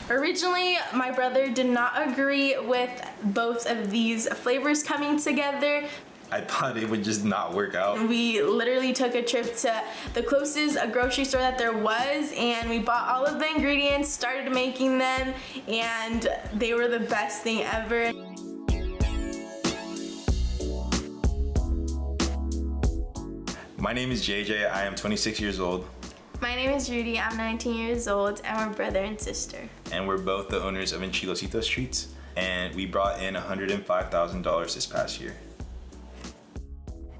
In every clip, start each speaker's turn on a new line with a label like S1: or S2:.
S1: Originally, my brother did not agree with both of these flavors coming together.
S2: I thought it would just not work out.
S1: We literally took a trip to the closest grocery store that there was, and we bought all of the ingredients, started making them, and they were the best thing ever.
S2: My name is JJ. I am 26 years old.
S1: My name is Rudy. I'm 19 years old, and we're brother and sister.
S2: And we're both the owners of Enchilados Treats, and we brought in $105,000 this past year.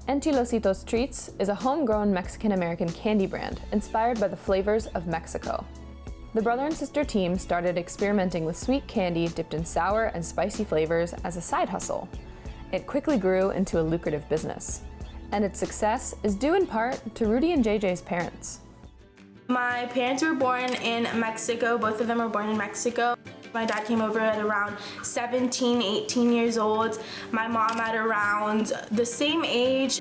S3: Enchilados Treats is a homegrown Mexican-American candy brand inspired by the flavors of Mexico. The brother and sister team started experimenting with sweet candy dipped in sour and spicy flavors as a side hustle. It quickly grew into a lucrative business, and its success is due in part to Rudy and JJ's parents.
S1: My parents were born in Mexico. Both of them were born in Mexico. My dad came over at around 17, 18 years old. My mom at around the same age.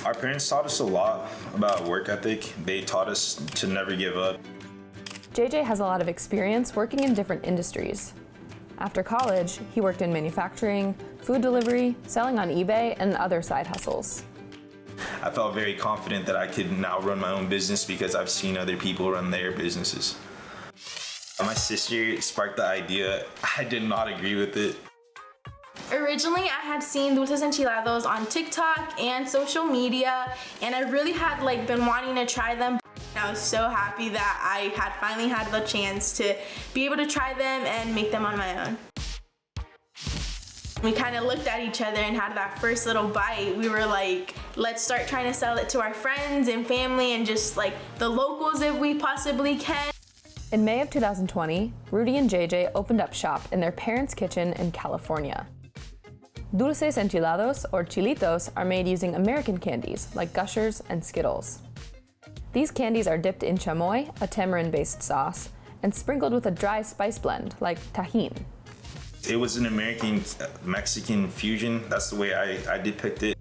S2: Our parents taught us a lot about work ethic. They taught us to never give up.
S3: JJ has a lot of experience working in different industries. After college, he worked in manufacturing, food delivery, selling on eBay, and other side hustles.
S2: I felt very confident that I could now run my own business because I've seen other people run their businesses. My sister sparked the idea. I did not agree with it.
S1: Originally, I had seen Dulces Enchilados on TikTok and social media, and I really had been wanting to try them. I was so happy that I had finally had the chance to be able to try them and make them on my own. We kind of looked at each other and had that first little bite. We were like, let's start trying to sell it to our friends and family and just the locals if we possibly can.
S3: In May of 2020, Rudy and JJ opened up shop in their parents' kitchen in California. Dulces Enchilados, or chilitos, are made using American candies like Gushers and Skittles. These candies are dipped in chamoy, a tamarind-based sauce, and sprinkled with a dry spice blend like tajin.
S2: It was an American-Mexican fusion. That's the way I depict it.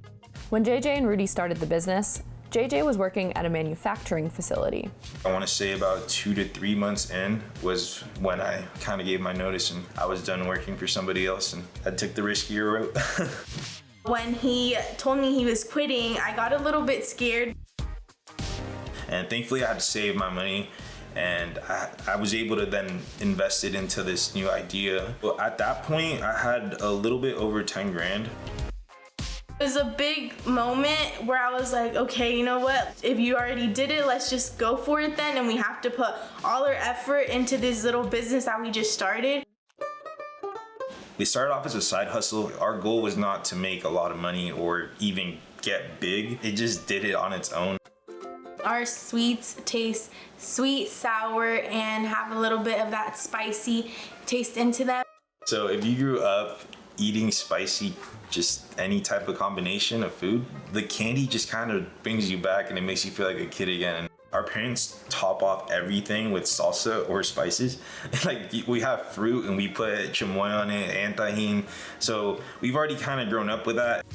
S3: When JJ and Rudy started the business, JJ was working at a manufacturing facility.
S2: I want to say about 2 to 3 months in was when I kind of gave my notice and I was done working for somebody else and I took the riskier route.
S1: When he told me he was quitting, I got a little bit scared.
S2: And thankfully I had to save my money and I was able to then invest it into this new idea. But at that point, I had a little bit over 10 grand.
S1: It was a big moment where I was like, okay, you know what? If you already did it, let's just go for it then. And we have to put all our effort into this little business that we just started.
S2: We started off as a side hustle. Our goal was not to make a lot of money or even get big. It just did it on its own.
S1: Our sweets taste sweet, sour, and have a little bit of that spicy taste into them.
S2: So if you grew up eating spicy, just any type of combination of food, the candy just kind of brings you back and it makes you feel like a kid again. Our parents top off everything with salsa or spices. We have fruit and we put chamoy on it and tajin. So we've already kind of grown up with that.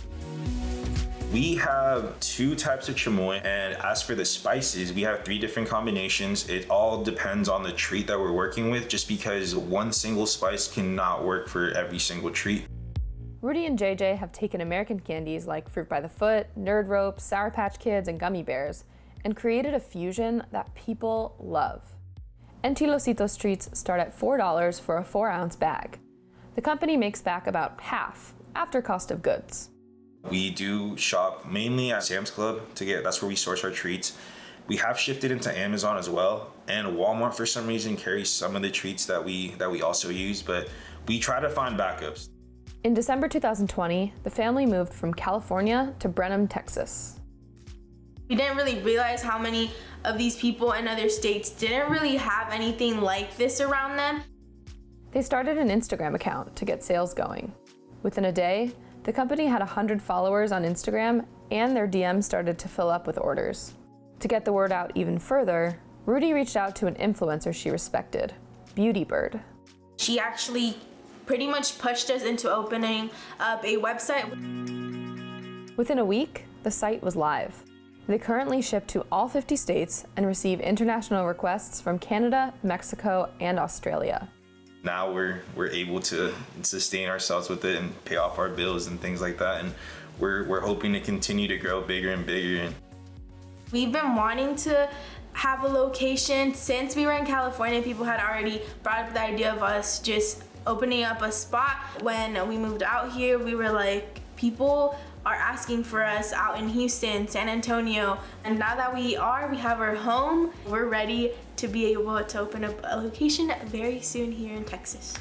S2: We have 2 types of chamoy, and as for the spices, we have 3 different combinations. It all depends on the treat that we're working with, just because one single spice cannot work for every single treat.
S3: Rudy and JJ have taken American candies like Fruit by the Foot, Nerd Ropes, Sour Patch Kids, and Gummy Bears, and created a fusion that people love. Enchilados Treats start at $4 for a 4-ounce bag. The company makes back about half after cost of goods.
S2: We do shop mainly at Sam's Club that's where we source our treats. We have shifted into Amazon as well, and Walmart for some reason carries some of the treats that we also use, but we try to find backups.
S3: In December 2020, the family moved from California to Brenham, Texas.
S1: We didn't really realize how many of these people in other states didn't really have anything like this around them.
S3: They started an Instagram account to get sales going. Within a day, the company had 100 followers on Instagram, and their DMs started to fill up with orders. To get the word out even further, Rudy reached out to an influencer she respected, Beauty Bird.
S1: She actually pretty much pushed us into opening up a website.
S3: Within a week, the site was live. They currently ship to all 50 states and receive international requests from Canada, Mexico, and Australia.
S2: Now we're able to sustain ourselves with it and pay off our bills and things like that, and we're hoping to continue to grow bigger and bigger.
S1: We've been wanting to have a location since we were in California. People had already brought up the idea of us just opening up a spot. When we moved out here, we were like, people are asking for us out in Houston, San Antonio, and now that we have our home, we're ready to be able to open up a location very soon here in Texas.